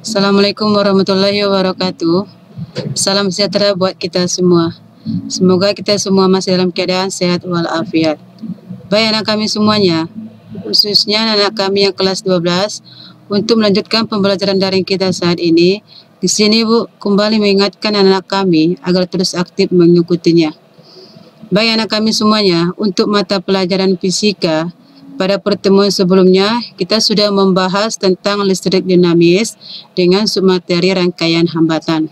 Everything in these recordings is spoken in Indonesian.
Assalamualaikum warahmatullahi wabarakatuh. Salam sejahtera buat kita semua. Semoga kita semua masih dalam keadaan sehat walafiat. Baik anak kami semuanya, khususnya anak kami yang kelas 12, untuk melanjutkan pembelajaran daring kita saat ini, di sini Bu kembali mengingatkan anak kami agar terus aktif mengikutinya. Baik anak kami semuanya, untuk mata pelajaran fisika, pada pertemuan sebelumnya, kita sudah membahas tentang listrik dinamis dengan submateri rangkaian hambatan.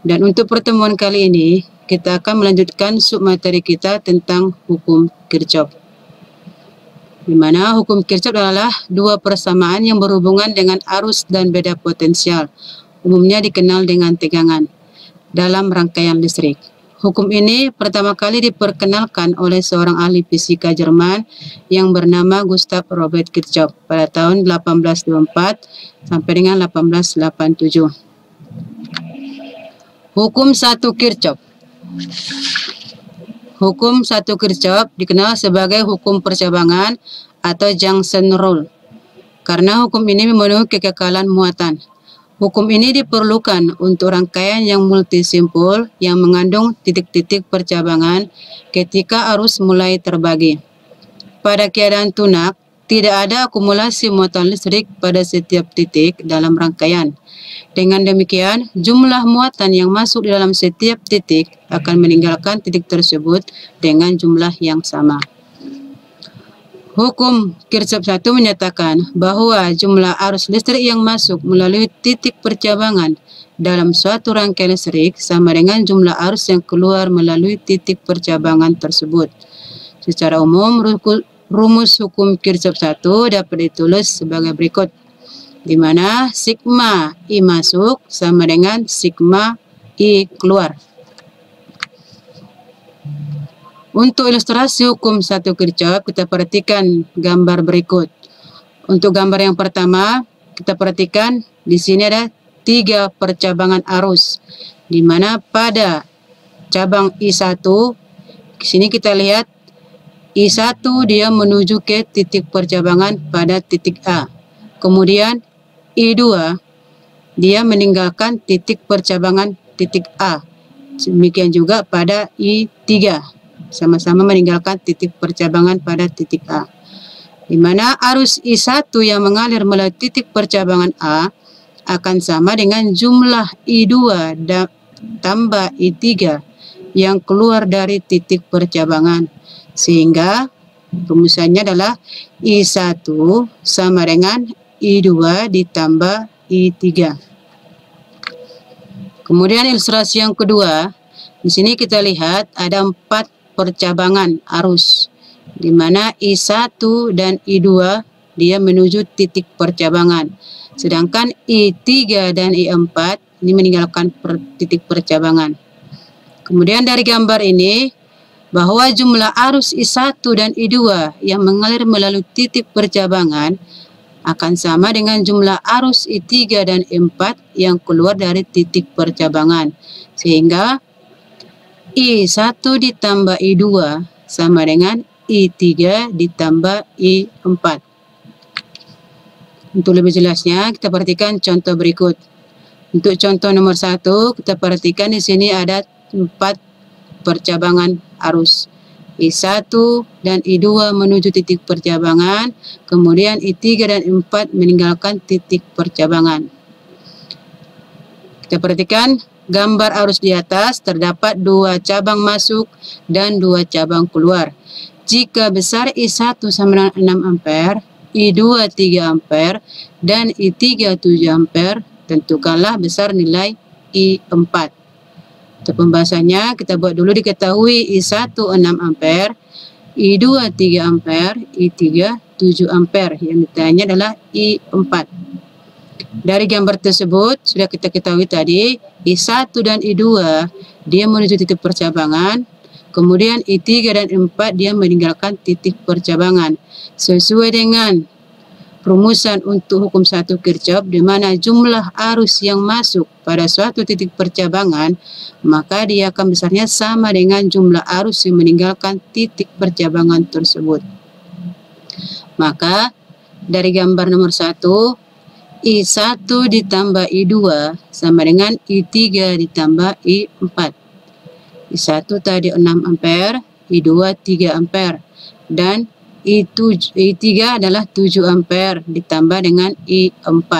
Dan untuk pertemuan kali ini, kita akan melanjutkan submateri kita tentang hukum Kirchhoff. Di mana hukum Kirchhoff adalah dua persamaan yang berhubungan dengan arus dan beda potensial, umumnya dikenal dengan tegangan, dalam rangkaian listrik. Hukum ini pertama kali diperkenalkan oleh seorang ahli fisika Jerman yang bernama Gustav Robert Kirchhoff pada tahun 1824 sampai dengan 1887. Hukum 1 Kirchhoff. Hukum 1 Kirchhoff dikenal sebagai hukum percabangan atau junction rule karena hukum ini memenuhi kekekalan muatan. Hukum ini diperlukan untuk rangkaian yang multisimpul yang mengandung titik-titik percabangan ketika arus mulai terbagi. Pada keadaan tunak, tidak ada akumulasi muatan listrik pada setiap titik dalam rangkaian. Dengan demikian, jumlah muatan yang masuk di dalam setiap titik akan meninggalkan titik tersebut dengan jumlah yang sama. Hukum Kirchhoff 1 menyatakan bahwa jumlah arus listrik yang masuk melalui titik percabangan dalam suatu rangkaian listrik sama dengan jumlah arus yang keluar melalui titik percabangan tersebut. Secara umum, rumus hukum Kirchhoff 1 dapat ditulis sebagai berikut, di mana sigma I masuk sama dengan sigma I keluar. Untuk ilustrasi hukum 1 Kirchhoff, kita perhatikan gambar berikut. Untuk gambar yang pertama, kita perhatikan di sini ada 3 percabangan arus, di mana pada cabang I1, di sini kita lihat I1 dia menuju ke titik percabangan pada titik A. Kemudian I2 dia meninggalkan titik percabangan titik A. Demikian juga pada I3. Sama-sama meninggalkan titik percabangan pada titik A. Di mana arus I1 yang mengalir melalui titik percabangan A akan sama dengan jumlah I2 tambah I3 yang keluar dari titik percabangan. Sehingga rumusannya adalah I1 sama dengan I2 ditambah I3. Kemudian ilustrasi yang kedua, di sini kita lihat ada 4 percabangan arus, di mana I1 dan I2 dia menuju titik percabangan, sedangkan I3 dan I4 ini meninggalkan titik percabangan. Kemudian dari gambar ini bahwa jumlah arus I1 dan I2 yang mengalir melalui titik percabangan akan sama dengan jumlah arus I3 dan I4 yang keluar dari titik percabangan, sehingga I1 ditambah I2 sama dengan I3 ditambah I4. Untuk lebih jelasnya, kita perhatikan contoh berikut. Untuk contoh nomor 1, kita perhatikan di sini ada 4 percabangan arus. I1 dan I2 menuju titik percabangan, kemudian I3 dan I4 meninggalkan titik percabangan. Kita perhatikan gambar arus di atas, terdapat 2 cabang masuk dan 2 cabang keluar. Jika besar I1 sama dengan 6 ampere, I2 3 ampere, dan I3 7 ampere, tentukanlah besar nilai I4. Untuk pembahasannya, kita buat dulu diketahui I1 6 ampere, I2 3 ampere, I3 7 ampere. Yang ditanya adalah I4. Dari gambar tersebut, sudah kita ketahui tadi, I1 dan I2 dia menuju titik percabangan, kemudian I3 dan I4 dia meninggalkan titik percabangan. Sesuai dengan rumusan untuk hukum 1 Kirchhoff, di mana jumlah arus yang masuk pada suatu titik percabangan, maka dia akan besarnya sama dengan jumlah arus yang meninggalkan titik percabangan tersebut. Maka dari gambar nomor 1, I1 ditambah I2 sama dengan I3 ditambah I4. I1 tadi 6 ampere, I2 3 ampere, dan I3 adalah 7 ampere ditambah dengan I4.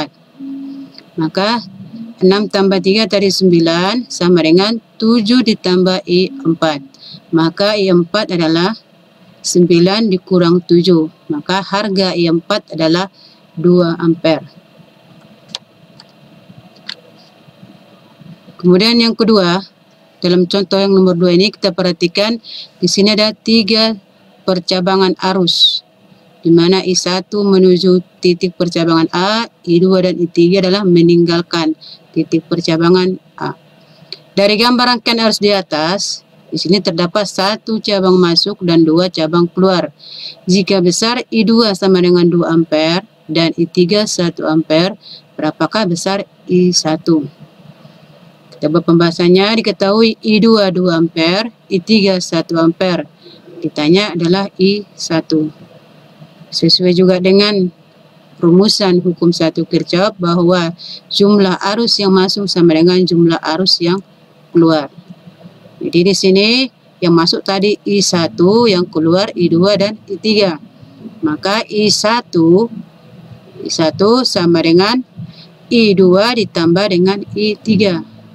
Maka 6 tambah 3 tadi 9 sama dengan 7 ditambah I4. Maka I4 adalah 9 dikurang 7. Maka harga I4 adalah 2 ampere. Kemudian yang kedua, dalam contoh yang nomor 2 ini kita perhatikan di sini ada 3 percabangan arus, di mana I1 menuju titik percabangan A, I2 dan I3 adalah meninggalkan titik percabangan A. Dari gambar rangkaian arus di atas, di sini terdapat 1 cabang masuk dan 2 cabang keluar. Jika besar I2 sama dengan 2 ampere dan I3 1 ampere, berapakah besar I1? Kita buat pembahasannya. Diketahui I2 2 ampere, I3 1 ampere. Ditanya adalah I1. Sesuai juga dengan rumusan hukum 1 Kirchhoff bahwa jumlah arus yang masuk sama dengan jumlah arus yang keluar. Jadi di sini yang masuk tadi I1, yang keluar I2 dan I3. Maka I1 sama dengan I2 ditambah dengan I3.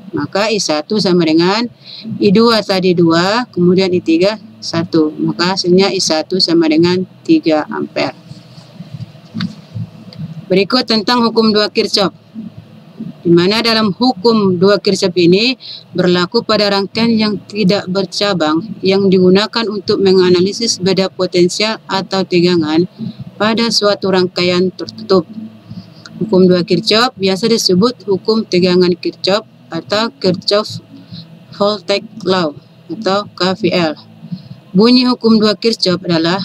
Maka I1 sama dengan I2 tadi 2, kemudian I3 1. Maka hasilnya I1 sama dengan 3 ampere. Berikut tentang hukum 2 Kirchhoff. Di mana dalam hukum 2 Kirchhoff ini berlaku pada rangkaian yang tidak bercabang yang digunakan untuk menganalisis beda potensial atau tegangan pada suatu rangkaian tertutup. Hukum 2 Kirchhoff biasa disebut hukum tegangan Kirchhoff atau Kirchhoff Voltage Law atau KVL. Bunyi hukum 2 Kirchhoff adalah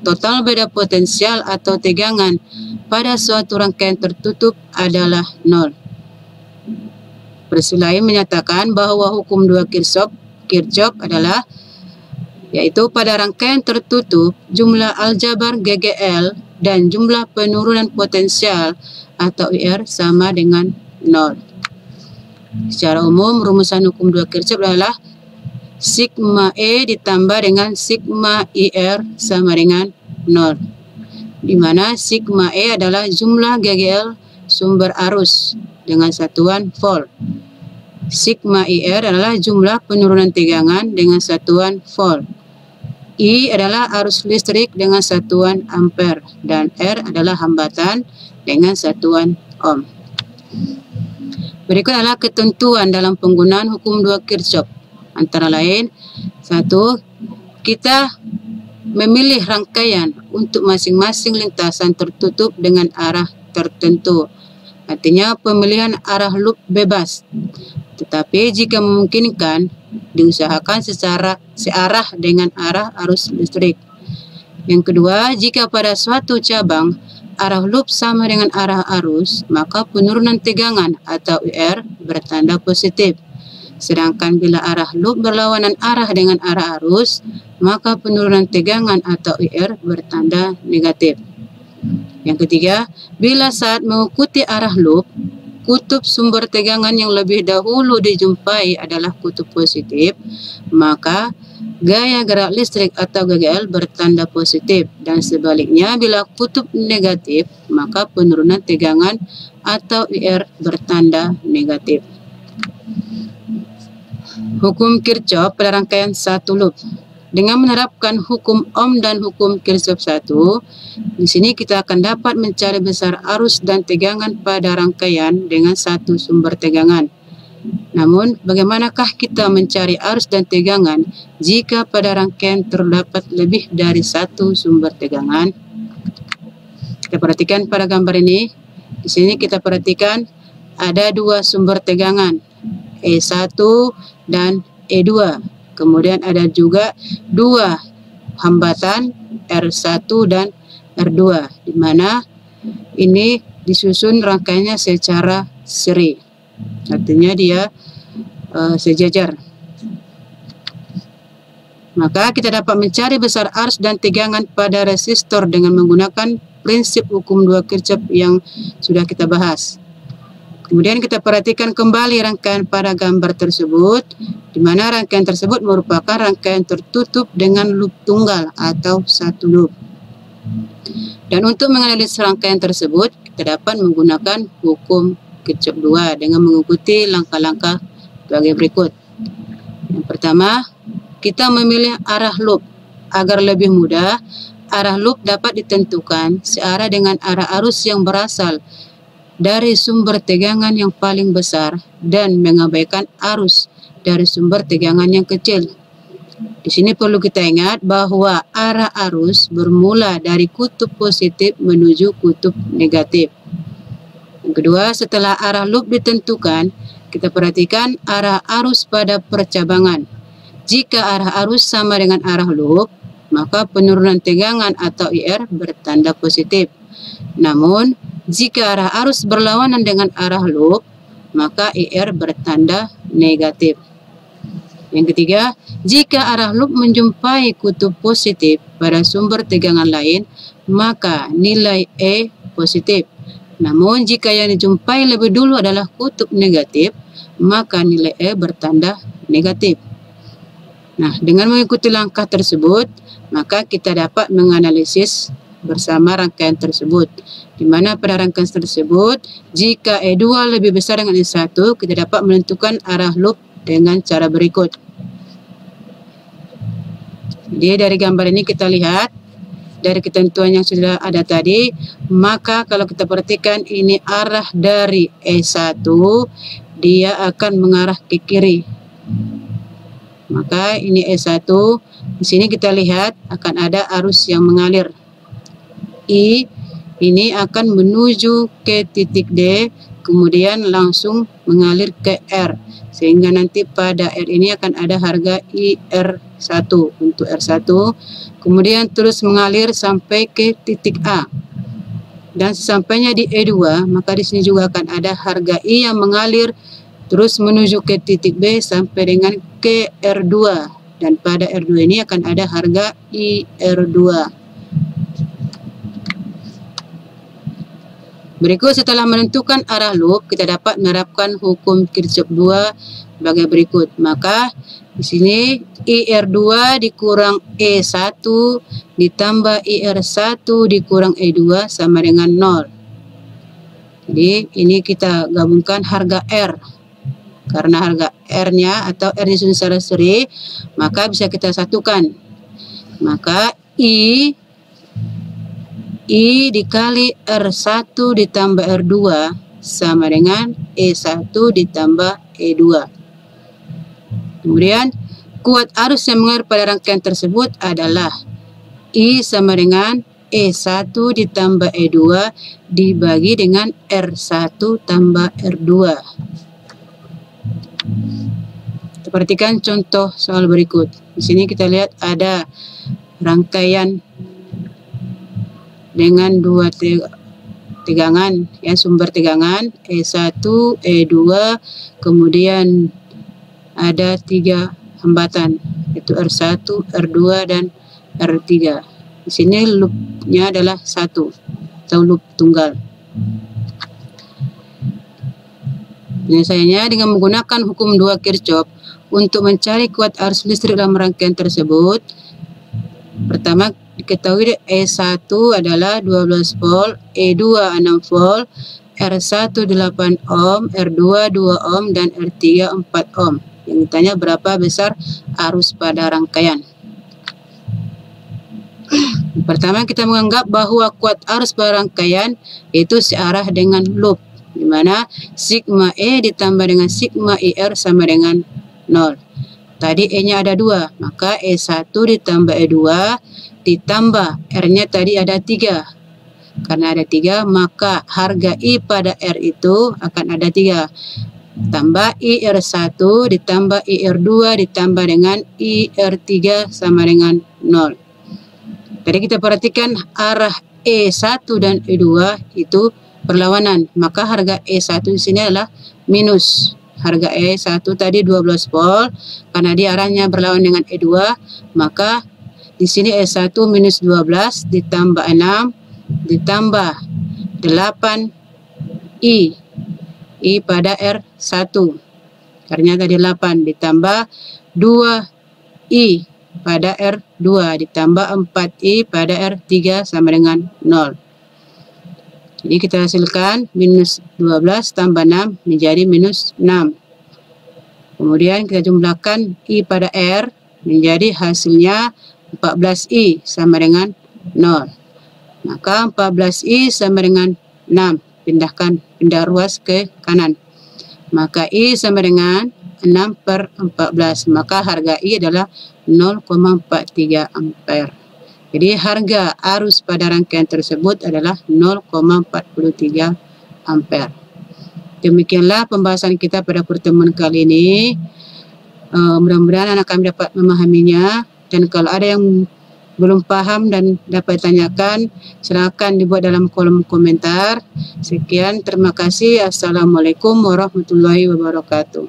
total beda potensial atau tegangan pada suatu rangkaian tertutup adalah 0. Versi lain menyatakan bahwa hukum 2 Kirchhoff adalah yaitu pada rangkaian tertutup jumlah aljabar GGL dan jumlah penurunan potensial atau IR sama dengan 0. Secara umum, rumusan hukum 2 Kirchhoff adalah sigma E ditambah dengan sigma IR sama dengan 0. Di mana sigma E adalah jumlah GGL sumber arus dengan satuan volt. Sigma IR adalah jumlah penurunan tegangan dengan satuan volt. I adalah arus listrik dengan satuan ampere dan R adalah hambatan dengan satuan ohm. Berikut adalah ketentuan dalam penggunaan hukum 2 Kirchhoff. Antara lain, 1. Kita memilih rangkaian untuk masing-masing lintasan tertutup dengan arah tertentu. Artinya pemilihan arah loop bebas. Tetapi jika memungkinkan, diusahakan searah dengan arah arus listrik. Yang kedua, jika pada suatu cabang arah loop sama dengan arah arus, maka penurunan tegangan atau IR bertanda positif. Sedangkan bila arah loop berlawanan arah dengan arah arus, maka penurunan tegangan atau IR bertanda negatif. Yang ketiga, bila saat mengikuti arah loop, kutub sumber tegangan yang lebih dahulu dijumpai adalah kutub positif, maka gaya gerak listrik atau GGL bertanda positif, dan sebaliknya bila kutub negatif maka penurunan tegangan atau IR bertanda negatif. Hukum Kirchhoff pada rangkaian satu loop. Dengan menerapkan hukum Ohm dan hukum Kirchhoff 1, di sini kita akan dapat mencari besar arus dan tegangan pada rangkaian dengan satu sumber tegangan. Namun, bagaimanakah kita mencari arus dan tegangan jika pada rangkaian terdapat lebih dari satu sumber tegangan? Kita perhatikan pada gambar ini. Di sini kita perhatikan ada 2 sumber tegangan, E1 dan E2. Kemudian ada juga 2 hambatan R1 dan R2, di mana ini disusun rangkaiannya secara seri. Artinya dia sejajar. Maka kita dapat mencari besar arus dan tegangan pada resistor dengan menggunakan prinsip hukum 2 Kirchhoff yang sudah kita bahas. Kemudian kita perhatikan kembali rangkaian pada gambar tersebut, di mana rangkaian tersebut merupakan rangkaian tertutup dengan loop tunggal atau satu loop. Dan untuk menganalisis rangkaian tersebut, kita dapat menggunakan hukum Kirchhoff 2 dengan mengikuti langkah-langkah sebagai berikut. Yang pertama, kita memilih arah loop. Agar lebih mudah, arah loop dapat ditentukan searah dengan arah arus yang berasal dari sumber tegangan yang paling besar dan mengabaikan arus dari sumber tegangan yang kecil. Di sini perlu kita ingat bahwa arah arus bermula dari kutub positif menuju kutub negatif. Yang kedua, setelah arah loop ditentukan, kita perhatikan arah arus pada percabangan. Jika arah arus sama dengan arah loop, maka penurunan tegangan atau IR bertanda positif. Namun, jika arah arus berlawanan dengan arah loop, maka IR bertanda negatif. Yang ketiga, jika arah loop menjumpai kutub positif pada sumber tegangan lain, maka nilai E positif. Namun, jika yang dijumpai lebih dulu adalah kutub negatif, maka nilai E bertanda negatif. Nah, dengan mengikuti langkah tersebut, maka kita dapat menganalisis bersama rangkaian tersebut. Di mana pada rangkaian tersebut, jika E2 lebih besar dengan E1, kita dapat menentukan arah loop dengan cara berikut. Jadi dari gambar ini kita lihat, dari ketentuan yang sudah ada tadi, maka kalau kita perhatikan ini arah dari E1, dia akan mengarah ke kiri. Maka ini E1, di sini kita lihat akan ada arus yang mengalir. I ini akan menuju ke titik D, kemudian langsung mengalir ke R. Sehingga nanti pada R ini akan ada harga IR1 untuk R1. Kemudian terus mengalir sampai ke titik A. Dan sesampainya di E2, maka di sini juga akan ada harga I yang mengalir terus menuju ke titik B sampai dengan ke R2. Dan pada R2 ini akan ada harga IR2. Berikut setelah menentukan arah loop, kita dapat menerapkan hukum Kirchhoff 2 sebagai berikut. Maka di sini IR2 dikurang E1 ditambah IR1 dikurang E2 sama dengan 0. Jadi ini kita gabungkan harga R. Karena harga R-nya atau R-nya secara seri, maka bisa kita satukan. Maka I dikali R1 ditambah R2 sama dengan E1 ditambah E2. Kemudian kuat arus yang mengalir pada rangkaian tersebut adalah I sama dengan E1 ditambah E2 dibagi dengan R1 tambah R2. Kita perhatikan contoh soal berikut. Di sini kita lihat ada rangkaian dengan dua tegangan, ya, sumber tegangan E1, E2, kemudian ada 3 hambatan, yaitu R1, R2, dan R3. Di sini loopnya adalah 1 atau loop tunggal. Penyelesaiannya dengan menggunakan hukum 2 Kirchhoff untuk mencari kuat arus listrik dalam rangkaian tersebut. Pertama, diketahui E1 adalah 12 volt, E2 6 volt, R1 8 ohm, R2 2 ohm, dan R3 4 ohm. Yang ditanya berapa besar arus pada rangkaian. Pertama, kita menganggap bahwa kuat arus pada rangkaian itu searah dengan loop, di mana sigma E ditambah dengan sigma IR sama dengan 0. Tadi E-nya ada 2, maka E1 ditambah E2 ditambah R-nya tadi ada 3. Karena ada 3, maka harga I pada R itu akan ada 3. Tambah IR1 ditambah IR2 ditambah dengan IR3 sama dengan 0. Tadi kita perhatikan arah E1 dan E2 itu berlawanan, maka harga E1 di sini adalah minus. Harga E1 tadi 12 volt, karena dia arahnya berlawan dengan E2, maka di sini E1 minus 12 ditambah 6 ditambah 8I. I pada R1. Ternyata 8 ditambah 2I pada R2 ditambah 4I pada R3 sama dengan 0. Jadi kita hasilkan minus 12 tambah 6 menjadi minus 6. Kemudian kita jumlahkan I pada R menjadi hasilnya 14I sama dengan 0. Maka 14I sama dengan 6. Pindah ruas ke kanan. Maka I sama dengan 6/14. Maka harga I adalah 0,43 ampere. Jadi harga arus pada rangkaian tersebut adalah 0,43 ampere. Demikianlah pembahasan kita pada pertemuan kali ini. Mudah-mudahan anak kami dapat memahaminya. Dan kalau ada yang belum paham dan dapat ditanyakan, silakan dibuat dalam kolom komentar. Sekian, terima kasih. Assalamualaikum warahmatullahi wabarakatuh.